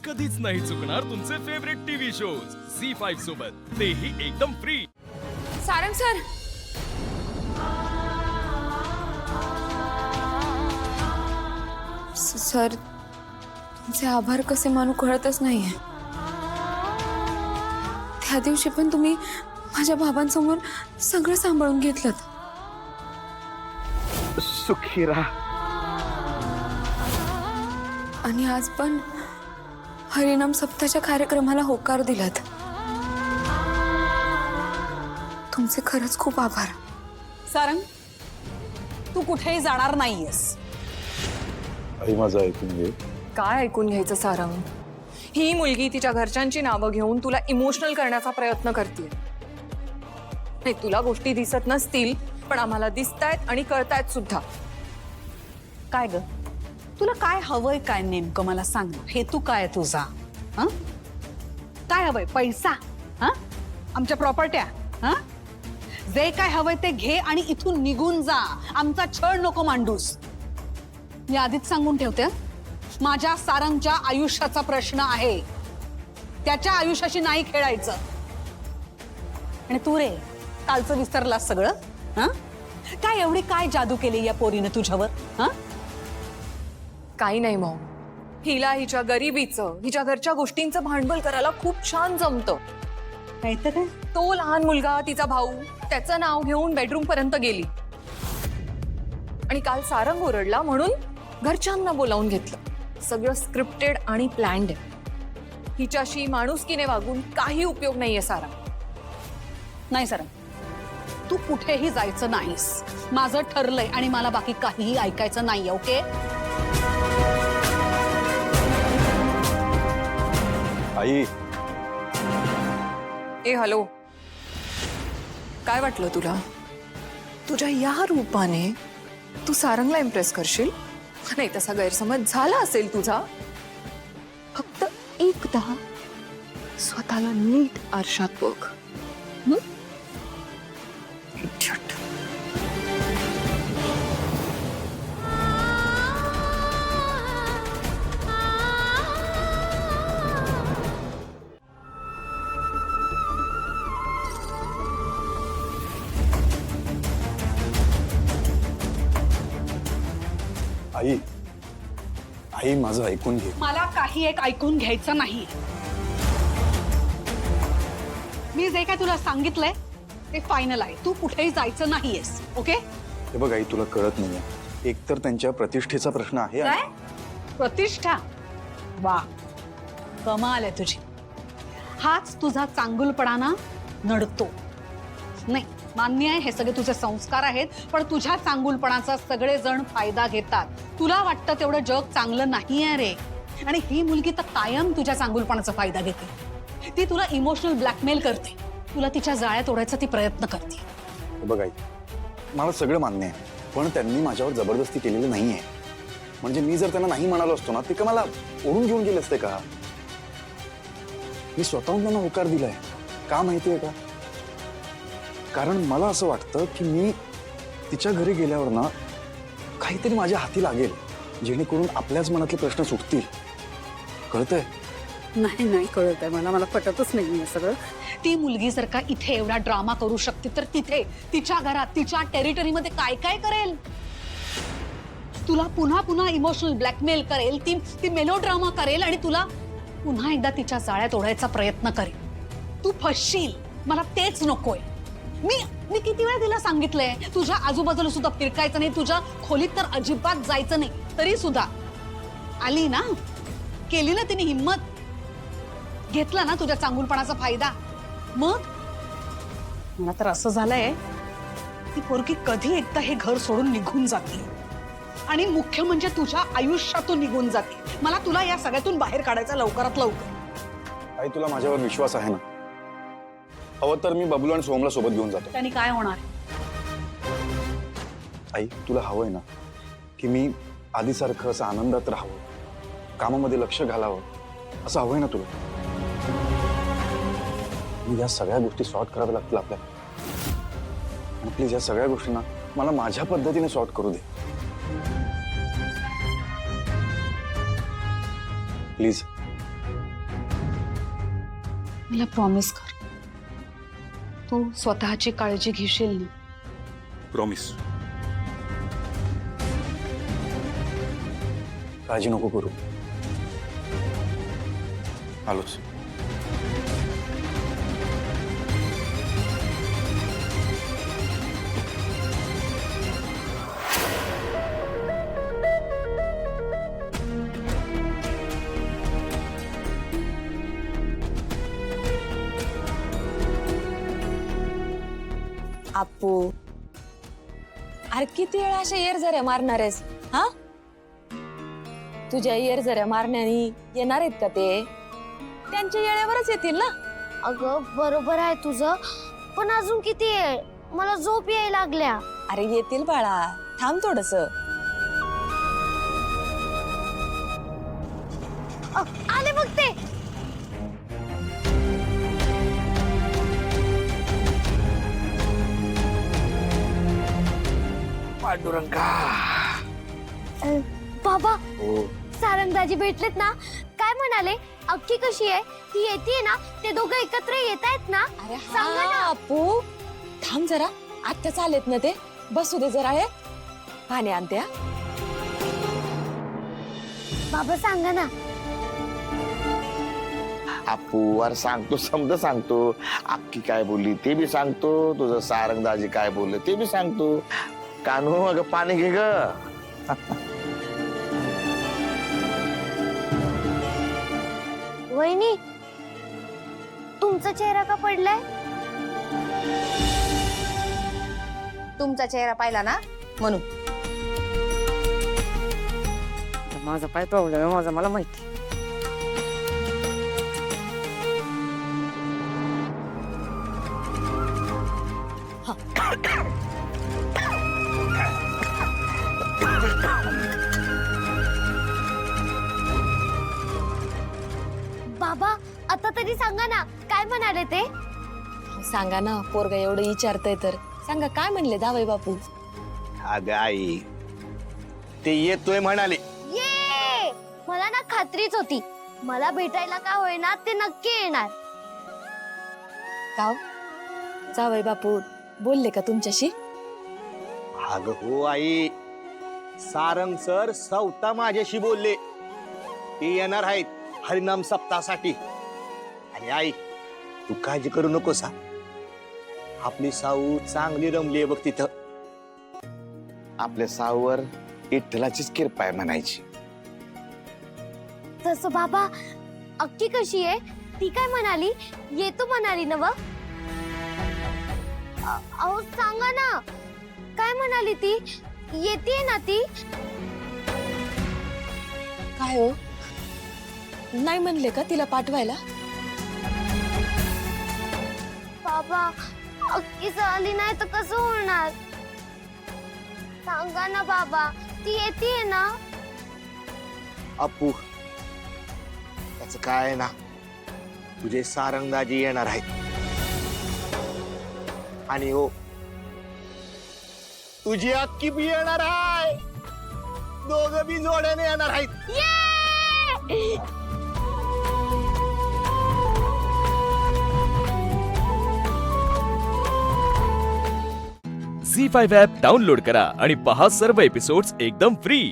कधीच नाही चुकणार तुमचे फेवरेट टीव्ही शोज झी5 सोबत, तेही एकदम फ्री। सारंग सर, सर तुमचे आभार कसे मानू कळतच नाहीये। त्या दिवशी पण तुम्ही माझ्या बाबांसमोर सगळं सांभाळून घेतलं। सुखी राहा। आणि आज पण हरिनाम सप्ताहाच्या कार्यक्रमाला होकार दिलात। तुमचे खरंच खूप आभार। सारंग, तू कुठेही जाणार नाहीयेस। आई माझं ऐकून घे। काय ऐकून घ्यायचं सारंग? ही मुलगी तिच्या घरच्यांची नावं घेऊन तुला इमोशनल करण्याचा प्रयत्न करते। नाही, तुला गोष्टी दिसत नसतील पण आम्हाला दिसतायत आणि कळतायत सुद्धा। काय ग, तुला काय हवंय? काय नेमकं मला सांग ना। हेतू काय तुझा? हं? काय हवंय? पैसा? हं? आमच्या प्रॉपर्ट्या? हं? जे काय हवंय ते घे आणि इथून निघून जा। आमचा छळ नको मांडूस। मी आधीच सांगून ठेवते, माझ्या सारंगच्या आयुष्याचा प्रश्न आहे। त्याच्या आयुष्याशी नाही खेळायचं। आणि तू रे, कालचं विसरलास सगळं? हं? काय एवढी काय जादू केली या पोरीने तुझ्यावर? हं? काही नाही मॉम, हिला हिच्या गरिबीचं, हिच्या घरच्या गोष्टींचं भांडवल करायला खूप छान जमतं। काय तर काय? तो लहान मुलगा, तिचा भाऊ, त्याचं नाव घेऊन बेडरूम पर्यंत गेली आणि काल सारंग ओरडला म्हणून घरच्यांना बोलावून घेतलं। सगळं स्क्रिप्टेड आणि प्लॅन्ड आहे। हिच्याशी माणुसकीने वागून काही उपयोग नाहीये सारा। नाही सारंग, तू कुठेही जायचं नाहीस। माझं ठरलंय आणि मला बाकी काहीही ऐकायचं नाहीये। ओके? आई, ए हॅलो, काय वाटलं तुला? तुझ्या या रूपाने तू सारंगला इम्प्रेस करशील? नाही, तसा गैरसमज झाला असेल तुझा। फक्त एकदा स्वतःला नीट आरशात बघ। Idiot. आई, आई माझं ऐकून घे। मला काही एक ऐकून घ्यायचं नाही। मी जे काय तुला सांगितलंय ते फायनल आहे। तू कुठेही जायचं नाहीयेस। ओके? हे बघ आई, तुला कळत नाहीये, एकतर त्यांच्या प्रतिष्ठेचा प्रश्न आहे। काय प्रतिष्ठा? वा, कमाल आहे तुझी। हाच तुझा चांगुलपणा नडतो। नाही, मान्य आहे, हे सगळे तुझे संस्कार आहेत, पण तुझ्या चांगुलपणाचा सगळेजण फायदा घेतात। तुला वाटतं तेवढं जग चांगलं नाहीये रे। आणि ही मुलगी तर कायम तुझ्या चांगुलपणाचा फायदा घेते। ती तुला इमोशनल ब्लॅकमेल करते, तुला तिच्या जाळ्यात ओढायचा ती प्रयत्न करते। हे बघ आई, मला सगळं मान्य आहे, पण त्यांनी माझ्यावर जबरदस्ती केलेली नाहीये। म्हणजे मी जर त्यांना नाही म्हणालो असतो ना, ते का मला ओढून घेऊन गेले असते का? मी स्वतःहून त्यांना होकार दिलाय। का माहितीये का? कारण मला असं वाटतं की मी तिच्या घरी गेल्यावर ना काहीतरी माझ्या हाती लागेल, जेणेकरून आपल्याच मनातले प्रश्न सुटतील। कळतंय? नाही नाही कळत आहे मला, मला पटतच नाहीये सगळं। ती मुलगी जर का इथे एवढा ड्रामा करू शकते तर तिथे तिच्या घरात, तिच्या टेरिटरीमध्ये काय काय करेल? तुला पुन्हा पुन्हा इमोशनल ब्लॅकमेल करेल, ती मेलोड्रामा करेल आणि तुला पुन्हा एकदा तिच्या जाळ्यात ओढायचा प्रयत्न करेल। तू फसशील, मला तेच नकोय। मी किती वेळा तिला सांगितलंय तुझ्या आजूबाजूला सुद्धा फिरकायचं नाही, तुझ्या खोलीत तर अजिबात जायचं नाही, तरी सुद्धा आली ना, केली ना तिने हिम्मत, घेतला ना तुझ्या चांगुलपणाचा फायदा। मग मला तर असं झालंय, ती पोरगी कधी एकदा हे घर सोडून निघून जाते आणि मुख्य म्हणजे तुझ्या आयुष्यातून निघून जाते। मला तुला या सगळ्यातून बाहेर काढायचं लवकरात लवकर। आई, तुला माझ्यावर विश्वास आहे ना? हवं तर मी बबलू आणि सोहमला सोबत घेऊन जातो। त्यांनी काय होणार? आई, तुला हवंय ना की मी आधीसारखं असं आनंदात राहावं, कामामध्ये लक्ष घालावं, असं हवंय ना तुला? या सगळ्या गोष्टी सॉर्ट कराव्या लागतील आपल्याला। प्लीज या सगळ्या गोष्टींना मला माझ्या पद्धतीने सॉर्ट करू दे प्लीज। मला प्रॉमिस कर, तू स्वतःची काळजी घेशील ना? प्रॉमिस. काळजी नको करू. आलोच. अप्पू, अरे किती वेळा अशा येरझऱ्या मारणार आहेस हा? तुझ्या येरझऱ्या मारण्यानी येणार आहेत का ते? त्यांच्या येळेवरच येतील ना. अगं बरोबर आहे तुझं, पण अजून किती आहे? मला झोप यायला लागल्या. अरे येतील बाळा, थांब थोडस. आले बघ ते. बाबा, सारंगदाजी भेटलेत ना? काय म्हणाले? अक्की कशी आहे? ती येते ना? ते दोघं एकत्र येत आहेत ना? अरे सांगा ना. अप्पू, थांब जरा, आत्ता चालेत ना ते. बसू दे जरा, हे पाणी आणते. हा? बाबा सांगा ना. अप्पू अरे सांगतो, समजा सांगतो. अक्की काय बोलली ते बी सांगतो, तुझं सारंगदाजी काय बोलले ते बी सांगतो. कानू अगं पाणी घे ग. वहिनी, तुमचा चेहरा का पडलाय? तुमचा चेहरा पाहिला ना म्हणून. माझा काय प्रॉब्लेम आहे माझा मला माहिती. बाबा, आता तरी सांगा ना, काय म्हणाले ते? सांगा ना, पोरगा एवढं विचारतय तर सांगा, काय म्हणले जावई बापू? अगं आई, ते येतोय म्हणाले. ये, मला ना खात्रीच होती, मला भेटायला का होईना ते नक्की येणार. गाव जावई बापू बोलले का तुमच्याशी? अगं हो आई, सारंग सर स्वतः माझ्याशी बोलले. ते येणार आहेत हरिनाम सप्ताहासाठी. आणि आई, तू काळजी करू नकोस. आपली साऊ चांगली रमली बघ तिथं. आपल्या साऊवर विठ्ठलाचीच कृपा आहे म्हणायची. तसं बाबा, अक्की कशी आहे? ती काय म्हणाली? येतो म्हणाली ना? अहो सांगा ना, काय म्हणाली ती? येते ना ती? काय हो, नाही म्हणले का तिला पाठवायला? बाबा, अक्की आली नाही तर कसं होणार? सांगा ना बाबा, ती येते ना? अप्पू, त्याच काय आहे ना, तुझे सारंगदाजी येणार आहेत. आणि हो, तुझी अक्की बी येणार आहे. दोघं बी जोड्याने येणार आहेत. झी5 ॲप डाउनलोड करा आणि पहा सर्व एपिसोड्स एकदम फ्री.